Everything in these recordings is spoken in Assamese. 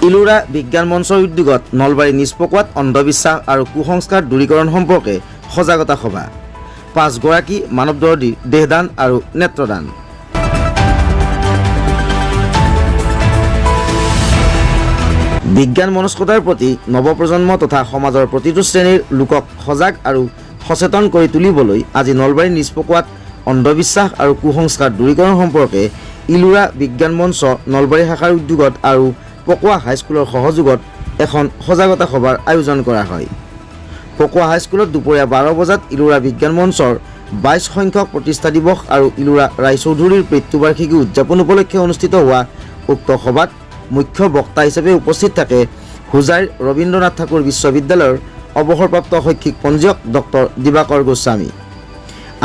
ইলোৰা বিজ্ঞান মঞ্চৰ উদ্যোগত নলবাৰী নিষ্পকোৱাত অন্ধবিশ্বাস আৰু কুসংস্কাৰ দূৰীকৰণ সম্পৰ্কে সজাগতা সভা। 5 গৰাকী মানৱ দৰদীৰ দেহদান আৰু নেত্ৰদান। বিজ্ঞান মনস্কতাৰ প্ৰতি নৱপ্ৰজন্ম তথা সমাজৰ প্ৰতিটো শ্ৰেণীৰ লোকক সজাগ আৰু সচেতন কৰি তুলিবলৈ আজি নলবাৰী নিষ্পকোৱাত অন্ধবিশ্বাস আৰু কুসংস্কাৰ দূৰীকৰণ সম্পৰ্কে ইলোৰা বিজ্ঞান মঞ্চ নলবাৰী শাখাৰ উদ্যোগত আৰু পকোৱা হাইস্কুলৰ সহযোগত এখন সজাগতা সভাৰ আয়োজন কৰা হয়। পকোৱা হাইস্কুলত দুপৰীয়া 12 বজাত ইলোৰা বিজ্ঞান মঞ্চৰ 22 সংখ্যক প্ৰতিষ্ঠা দিৱস আৰু ইলোৰা ৰায়চৌধুৰীৰ মৃত্যুবাৰ্ষিকী উদযাপন উপলক্ষে অনুষ্ঠিত হোৱা উক্ত সভাত মুখ্য বক্তা হিচাপে উপস্থিত থাকে হোজাইৰ ৰবীন্দ্ৰনাথ ঠাকুৰ বিশ্ববিদ্যালয়ৰ অৱসৰপ্ৰাপ্ত শৈক্ষিক পঞ্জীয়ক ডক্টৰ দিবাকৰ গোস্বামী।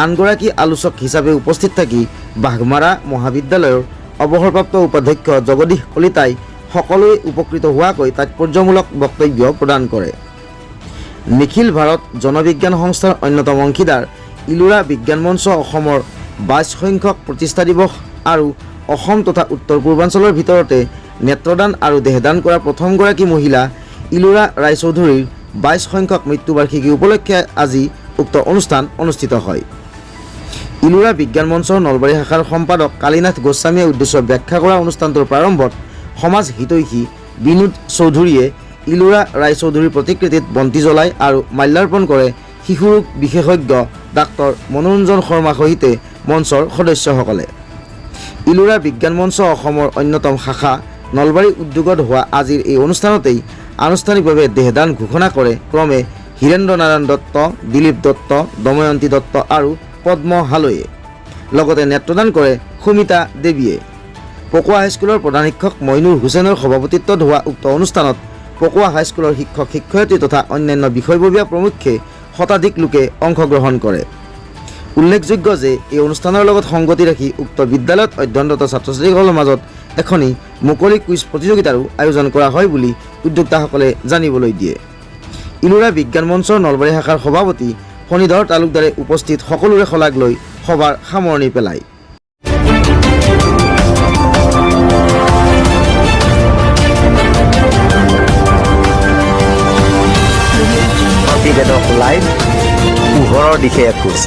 আনগৰাকী আলোচক হিচাপে উপস্থিত থাকি বাঘমাৰা মহাবিদ্যালয়ৰ অৱসৰপ্ৰাপ্ত উপাধ্যক্ষ জগদীশ কলিতাই সকলোৱে উপকৃত হোৱাকৈ তাৎপৰ্যমূলক বক্তব্য প্ৰদান কৰে। নিখিল ভাৰত জনবিজ্ঞান সংস্থাৰ অন্যতম অংশীদাৰ ইলোৰা বিজ্ঞান মঞ্চ অসমৰ 22 সংখ্যক প্ৰতিষ্ঠা দিৱস আৰু অসম তথা উত্তৰ পূৰ্বাঞ্চলৰ ভিতৰতে নেত্ৰদান আৰু দেহদান কৰা প্ৰথমগৰাকী মহিলা ইলোৰা ৰায়চৌধুৰীৰ 22 সংখ্যক মৃত্যুবাৰ্ষিকী উপলক্ষে আজি উক্ত অনুষ্ঠান অনুষ্ঠিত হয়। ইলোৰা বিজ্ঞান মঞ্চৰ নলবাৰী শাখাৰ সম্পাদক কালীনাথ গোস্বামীয়ে উদ্দেশ্য ব্যাখ্যা কৰা অনুষ্ঠানটোৰ প্ৰাৰম্ভত সমাজ হিতৈষী বিনোদ চৌধুৰীয়ে ইলোৰা ৰায়চৌধুৰীৰ প্ৰতিকৃতিত বন্তি জ্বলায় আৰু মাল্যাৰ্পণ কৰে শিশুৰোগ বিশেষজ্ঞ ডাক্তৰ মনোৰঞ্জন শৰ্মা সহিতে মঞ্চৰ সদস্যসকলে। ইলোৰা বিজ্ঞান মঞ্চ অসমৰ অন্যতম শাখা নলবাৰী উদ্যোগত হোৱা আজিৰ এই অনুষ্ঠানতেই আনুষ্ঠানিকভাৱে দেহদান ঘোষণা কৰে ক্ৰমে হীৰেন্দ্ৰ নাৰায়ণ দত্ত, দিলীপ দত্ত, দময়ন্তী দত্ত আৰু পদ্ম হালৈয়ে। লগতে নেত্ৰদান কৰে সুমিতা দেৱীয়ে। পকোৱা হাইস্কুলৰ প্ৰধান শিক্ষক মইনুৰ হুছেইনৰ সভাপতিত্বত হোৱা উক্ত অনুষ্ঠানত পকোৱা হাইস্কুলৰ শিক্ষক শিক্ষয়িত্ৰী তথা অন্যান্য বিষয়ববীয়া প্ৰমুখ্যে শতাধিক লোকে অংশগ্ৰহণ কৰে। উল্লেখযোগ্য যে এই অনুষ্ঠানৰ লগত সংগতি ৰাখি উক্ত বিদ্যালয়ত অধ্যয়নৰত ছাত্ৰ ছাত্ৰীসকলৰ মাজত এখনি মুকলি কুইজ প্ৰতিযোগিতাৰো আয়োজন কৰা হয় বুলি উদ্যোক্তাসকলে জানিবলৈ দিয়ে। ইলোৰা বিজ্ঞান মঞ্চৰ নলবাৰী শাখাৰ সভাপতি ফণীধৰ তালুকদাৰে উপস্থিত সকলোৰে শলাগ লৈ সভাৰ সামৰণি পেলায়। প্ৰতিবেদক লাইভ পোহৰৰ দিশে এখোজ।